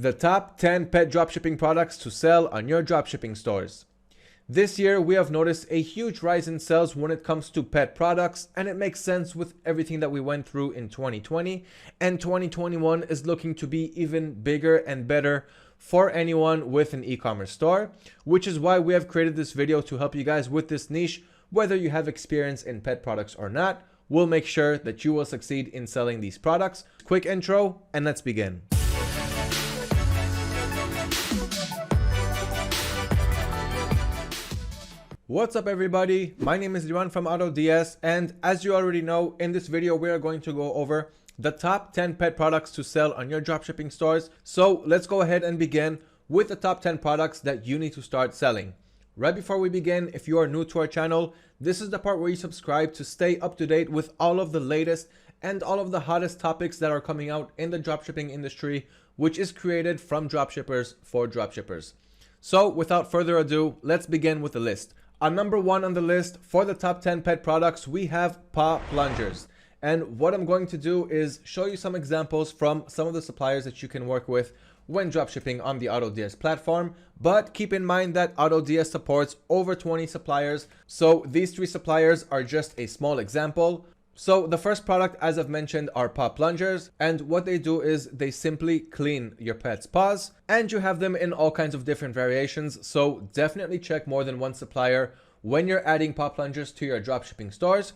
The top 10 pet dropshipping products to sell on your dropshipping stores. This year, we have noticed a huge rise in sales when it comes to pet products, and it makes sense with everything that we went through in 2020, and 2021 is looking to be even bigger and better for anyone with an e-commerce store, which is why we have created this video to help you guys with this niche. Whether you have experience in pet products or not, we'll make sure that you will succeed in selling these products. Quick intro, and let's begin. What's up everybody, my name is Liran from AutoDS, and as you already know, in this video we are going to go over the top 10 pet products to sell on your dropshipping stores. So let's go ahead and begin with the top 10 products that you need to start selling. Right before we begin, if you are new to our channel, this is the part where you subscribe to stay up to date with all of the latest and all of the hottest topics that are coming out in the dropshipping industry, which is created from dropshippers for dropshippers. So without further ado, let's begin with the list. On number 1 on the list for the top 10 pet products, we have paw plungers. And what I'm going to do is show you some examples from some of the suppliers that you can work with when dropshipping on the AutoDS platform. But keep in mind that AutoDS supports over 20 suppliers. So these 3 suppliers are just a small example. So the first product, as I've mentioned, are paw plungers, and what they do is they simply clean your pet's paws, and you have them in all kinds of different variations. So definitely check more than one supplier when you're adding paw plungers to your dropshipping stores.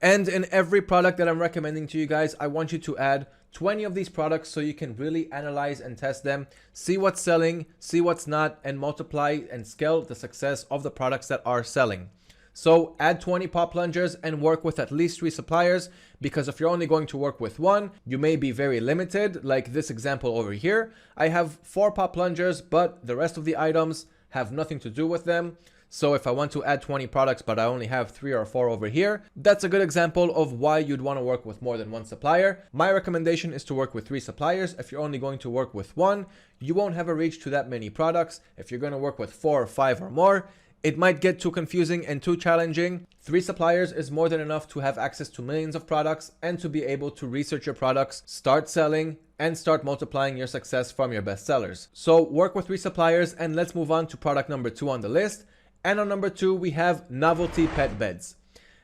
And in every product that I'm recommending to you guys, I want you to add 20 of these products so you can really analyze and test them, see what's selling, see what's not, and multiply and scale the success of the products that are selling. So add 20 paw plungers and work with at least 3 suppliers, because if you're only going to work with one, you may be very limited. Like this example over here, I have 4 paw plungers, but the rest of the items have nothing to do with them. So if I want to add 20 products, but I only have 3 or 4 over here, that's a good example of why you'd want to work with more than one supplier. My recommendation is to work with 3 suppliers. If you're only going to work with one, you won't have a reach to that many products. If you're going to work with 4 or 5 or more, it might get too confusing and too challenging. 3 suppliers is more than enough to have access to millions of products and to be able to research your products, start selling, and start multiplying your success from your best sellers. So work with 3 suppliers, and let's move on to product number 2 on the list. And on number 2, we have novelty pet beds.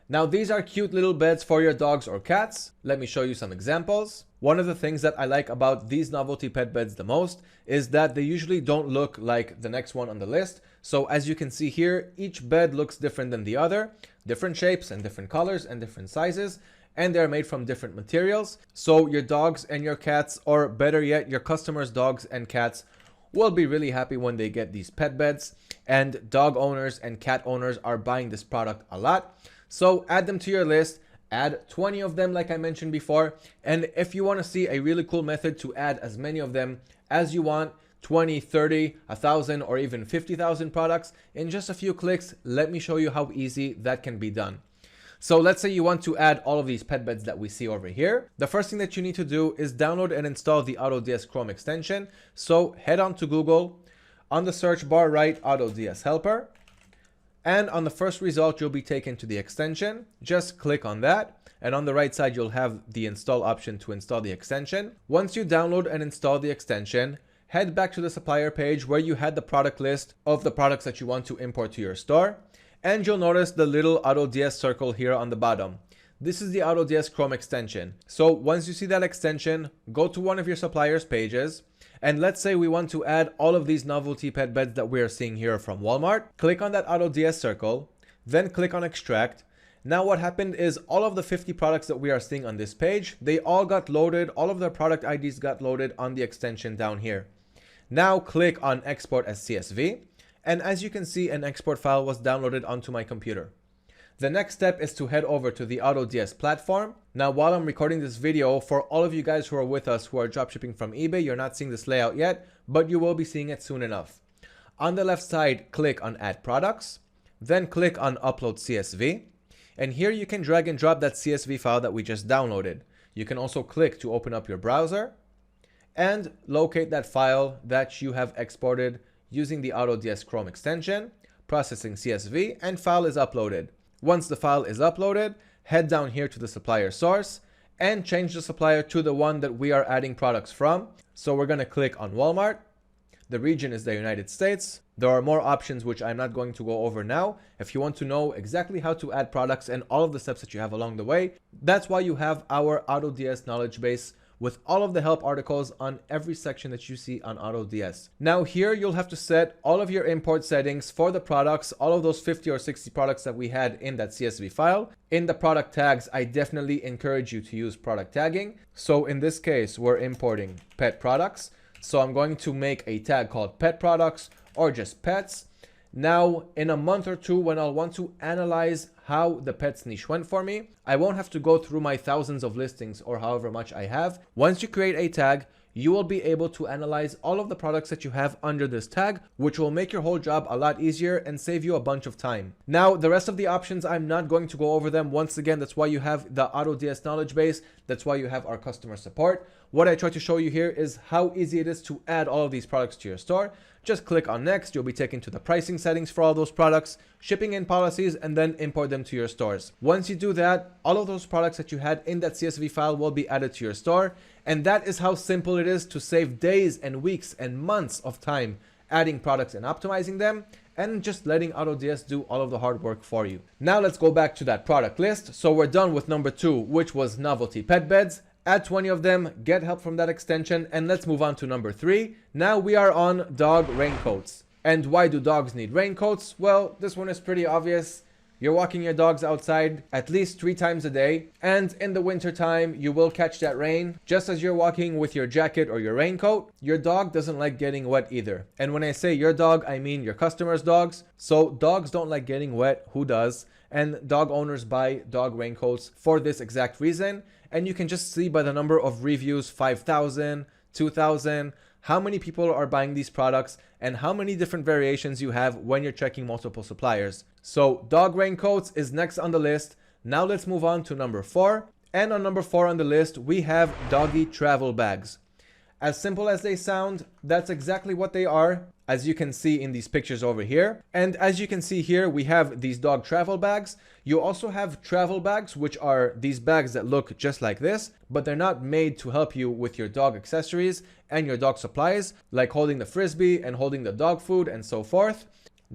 Now these are cute little beds for your dogs or cats. Let me show you some examples. One of the things that I like about these novelty pet beds the most is that they usually don't look like the next one on the list. So as you can see here, each bed looks different than the other, different shapes and different colors and different sizes, and they're made from different materials. So your dogs and your cats, or better yet, your customers' dogs and cats, will be really happy when they get these pet beds. And dog owners and cat owners are buying this product a lot. So add them to your list. Add 20 of them like I mentioned before. And if you want to see a really cool method to add as many of them as you want, 20, 30, 1,000, or even 50,000 products in just a few clicks, let me show you how easy that can be done. So let's say you want to add all of these pet beds that we see over here. The first thing that you need to do is download and install the AutoDS Chrome extension. So head on to Google. On the search bar, write AutoDS Helper. And on the first result, you'll be taken to the extension. Just click on that. And on the right side, you'll have the install option to install the extension. Once you download and install the extension, head back to the supplier page where you had the product list of the products that you want to import to your store. And you'll notice the little AutoDS circle here on the bottom. This is the AutoDS Chrome extension. So once you see that extension, go to one of your suppliers' pages. And let's say we want to add all of these novelty pet beds that we are seeing here from Walmart. Click on that AutoDS circle, then click on extract. Now what happened is all of the 50 products that we are seeing on this page, they all got loaded, all of their product IDs got loaded on the extension down here. Now click on export as CSV. And as you can see, an export file was downloaded onto my computer. The next step is to head over to the AutoDS platform. Now, while I'm recording this video, for all of you guys who are with us who are dropshipping from eBay, you're not seeing this layout yet, but you will be seeing it soon enough. On the left side, click on Add Products, then click on Upload CSV. And here you can drag and drop that CSV file that we just downloaded. You can also click to open up your browser and locate that file that you have exported using the AutoDS Chrome extension, processing CSV, and file is uploaded. Once the file is uploaded, head down here to the supplier source and change the supplier to the one that we are adding products from. So we're going to click on Walmart. The region is the United States. There are more options which I'm not going to go over now. If you want to know exactly how to add products and all of the steps that you have along the way, that's why you have our AutoDS knowledge base with all of the help articles on every section that you see on AutoDS. Now here you'll have to set all of your import settings for the products, all of those 50 or 60 products that we had in that CSV file. In the product tags, I definitely encourage you to use product tagging. So in this case, we're importing pet products. So I'm going to make a tag called pet products or just pets. Now, in a month or two, when I'll want to analyze how the pets niche went for me, I won't have to go through my thousands of listings or however much I have. Once you create a tag, you will be able to analyze all of the products that you have under this tag, which will make your whole job a lot easier and save you a bunch of time. Now, the rest of the options, I'm not going to go over them. Once again, that's why you have the AutoDS knowledge base. That's why you have our customer support. What I try to show you here is how easy it is to add all of these products to your store. Just click on next. You'll be taken to the pricing settings for all those products, shipping and policies, and then import them to your stores. Once you do that, all of those products that you had in that CSV file will be added to your store. And that is how simple it is to save days and weeks and months of time adding products and optimizing them, and just letting AutoDS do all of the hard work for you. Now let's go back to that product list. So we're done with number 2, which was novelty pet beds. Add 20 of them, get help from that extension, and let's move on to number 3. Now we are on dog raincoats. And why do dogs need raincoats? Well, this one is pretty obvious. You're walking your dogs outside at least 3 times a day, and in the winter time, you will catch that rain. Just as you're walking with your jacket or your raincoat, your dog doesn't like getting wet either. And when I say your dog, I mean your customers' dogs. So dogs don't like getting wet, who does? And dog owners buy dog raincoats for this exact reason. And you can just see by the number of reviews, 5,000, 2,000, how many people are buying these products and how many different variations you have when you're checking multiple suppliers. So dog raincoats is next on the list. Now let's move on to number 4. And on number 4 on the list, we have doggy travel bags. As simple as they sound, that's exactly what they are, as you can see in these pictures over here. And as you can see here, we have these dog travel bags. You also have travel bags, which are these bags that look just like this, but they're not made to help you with your dog accessories and your dog supplies, like holding the frisbee and holding the dog food and so forth.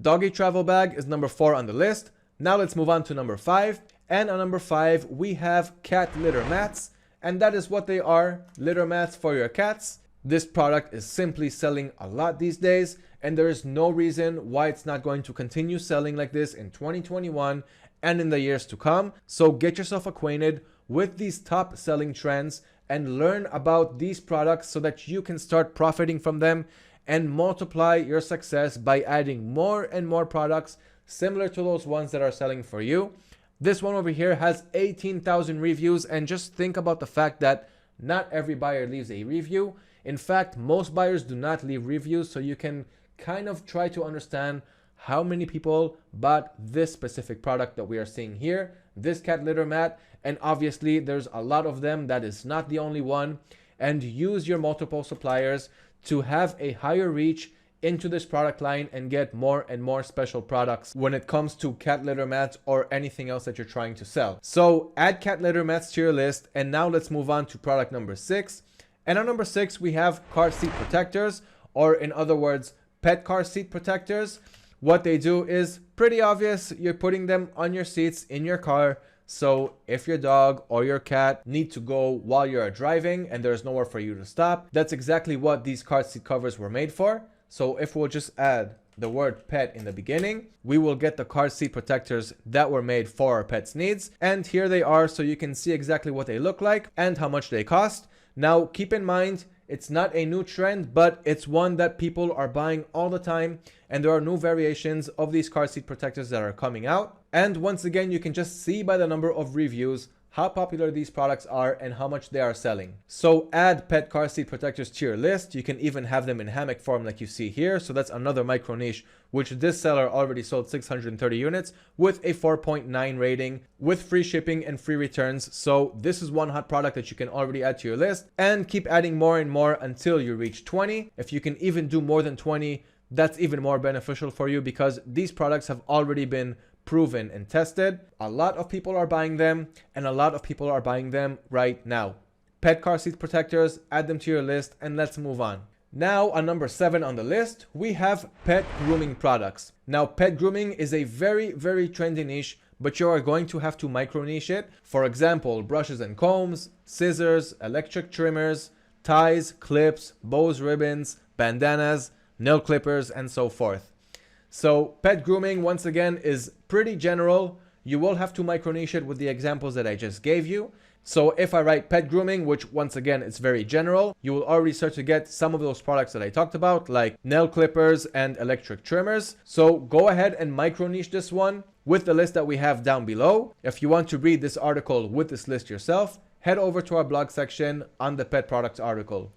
Doggy travel bag is number 4 on the list. Now let's move on to number 5. And on number 5, we have cat litter mats. And that is what they are, litter mats for your cats. This product is simply selling a lot these days, and there is no reason why it's not going to continue selling like this in 2021 and in the years to come. So get yourself acquainted with these top selling trends and learn about these products so that you can start profiting from them and multiply your success by adding more and more products similar to those ones that are selling for you. This one over here has 18,000 reviews, and just think about the fact that not every buyer leaves a review. In fact, most buyers do not leave reviews, so you can kind of try to understand how many people bought this specific product that we are seeing here, this cat litter mat, and obviously there's a lot of them. That is not the only one. And use your multiple suppliers to have a higher reach into this product line and get more and more special products when it comes to cat litter mats or anything else that you're trying to sell. So add cat litter mats to your list. And now let's move on to product number 6. And on number 6, we have car seat protectors, or in other words, pet car seat protectors. What they do is pretty obvious. You're putting them on your seats in your car. So if your dog or your cat need to go while you're driving and there's nowhere for you to stop, that's exactly what these car seat covers were made for. So if we'll just add the word pet in the beginning, we will get the car seat protectors that were made for our pet's needs. And here they are, so you can see exactly what they look like and how much they cost. Now, keep in mind, it's not a new trend, but it's one that people are buying all the time. And there are new variations of these car seat protectors that are coming out. And once again, you can just see by the number of reviews how popular these products are and how much they are selling. So add pet car seat protectors to your list. You can even have them in hammock form like you see here. So that's another micro niche, which this seller already sold 630 units with a 4.9 rating with free shipping and free returns. So this is one hot product that you can already add to your list and keep adding more and more until you reach 20. If you can even do more than 20, that's even more beneficial for you because these products have already been proven and tested. A lot of people are buying them and a lot of people are buying them right now. pet car seat protectors, add them to your list, and let's move on. Now on number 7 on the list, we have pet grooming products. Now pet grooming is a very trendy niche, but you are going to have to micro niche it. For example, brushes and combs, scissors, electric trimmers, ties, clips, bows, ribbons, bandanas, nail clippers, and so forth. So pet grooming, once again, is pretty general. You will have to micro niche it with the examples that I just gave you. So if I write pet grooming, which once again is very general, you will already start to get some of those products that I talked about, like nail clippers and electric trimmers. So go ahead and micro niche this one with the list that we have down below. If you want to read this article with this list yourself, head over to our blog section on the pet products article.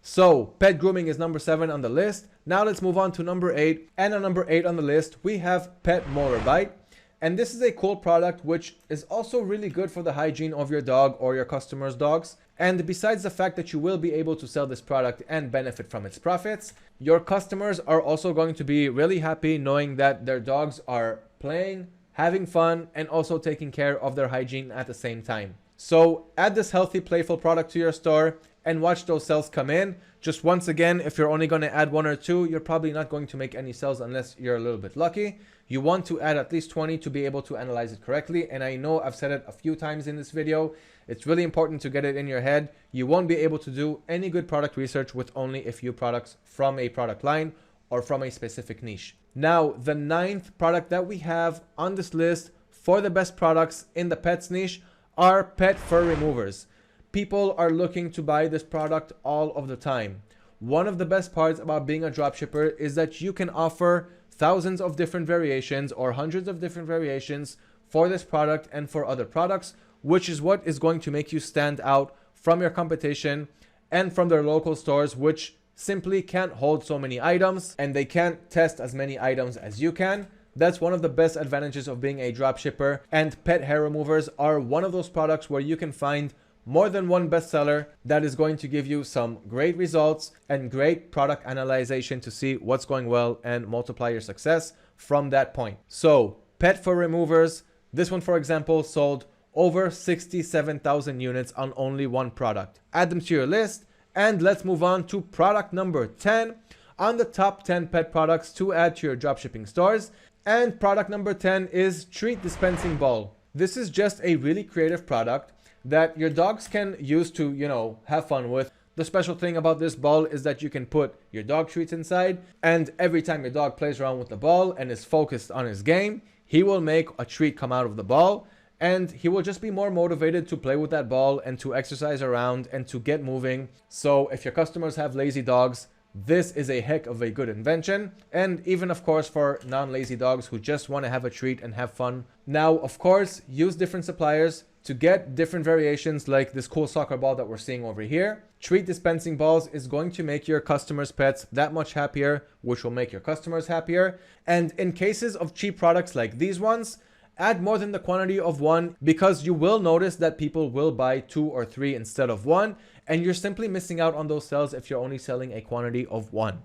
So pet grooming is number 7 on the list. Now let's move on to number 8. And on number 8 on the list, we have pet motor bite. And this is a cool product which is also really good for the hygiene of your dog or your customers' dogs. And besides the fact that you will be able to sell this product and benefit from its profits, your customers are also going to be really happy knowing that their dogs are playing, having fun, and also taking care of their hygiene at the same time. So add this healthy, playful product to your store and watch those sales come in. Just once again, if you're only going to add 1 or 2, you're probably not going to make any sales unless you're a little bit lucky. You want to add at least 20 to be able to analyze it correctly. And I know I've said it a few times in this video. It's really important to get it in your head. You won't be able to do any good product research with only a few products from a product line or from a specific niche. Now, the 9th product that we have on this list for the best products in the pets niche are pet fur removers. People are looking to buy this product all of the time. One of the best parts about being a dropshipper is that you can offer thousands of different variations or hundreds of different variations for this product and for other products, which is what is going to make you stand out from your competition and from their local stores, which simply can't hold so many items and they can't test as many items as you can. That's one of the best advantages of being a dropshipper, and pet hair removers are one of those products where you can find more than one bestseller that is going to give you some great results and great product analyzation to see what's going well and multiply your success from that point. So pet fur removers, this one, for example, sold over 67,000 units on only one product. Add them to your list, and let's move on to product number 10 on the top 10 pet products to add to your dropshipping stores. And product number 10 is treat dispensing ball. This is just a really creative product that your dogs can use to, have fun with. The special thing about this ball is that you can put your dog treats inside, and every time your dog plays around with the ball and is focused on his game, he will make a treat come out of the ball, and he will just be more motivated to play with that ball and to exercise around and to get moving. So if your customers have lazy dogs, this is a heck of a good invention, and even of course for non-lazy dogs who just want to have a treat and have fun. Now, of course, use different suppliers to get different variations like this cool soccer ball that we're seeing over here. Treat dispensing balls is going to make your customers' pets that much happier, which will make your customers happier. And in cases of cheap products like these ones, add more than the quantity of one, because you will notice that people will buy 2 or 3 instead of 1, and you're simply missing out on those sales if you're only selling a quantity of 1.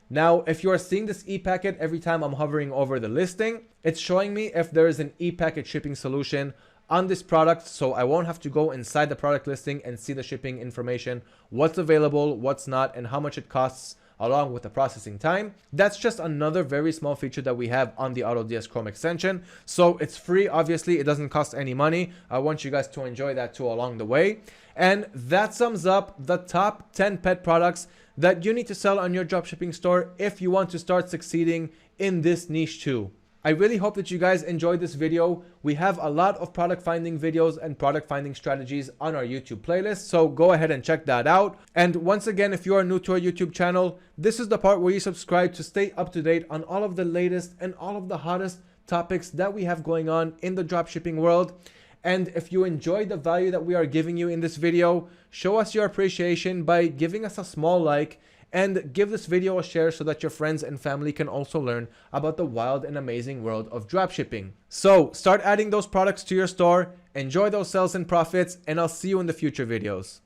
Now, if you are seeing this e-packet every time I'm hovering over the listing, it's showing me if there is an e-packet shipping solution on this product, so I won't have to go inside the product listing and see the shipping information, what's available, what's not, and how much it costs, along with the processing time. That's just another very small feature that we have on the AutoDS Chrome extension. So it's free, obviously, it doesn't cost any money. I want you guys to enjoy that too along the way. And that sums up the top 10 pet products that you need to sell on your dropshipping store if you want to start succeeding in this niche too. I really hope that you guys enjoyed this video. We have a lot of product finding videos and product finding strategies on our YouTube playlist, so go ahead and check that out. And once again, if you are new to our YouTube channel, this is the part where you subscribe to stay up to date on all of the latest and all of the hottest topics that we have going on in the dropshipping world. And if you enjoyed the value that we are giving you in this video, show us your appreciation by giving us a small like, and give this video a share so that your friends and family can also learn about the wild and amazing world of dropshipping. So start adding those products to your store, enjoy those sales and profits, and I'll see you in the future videos.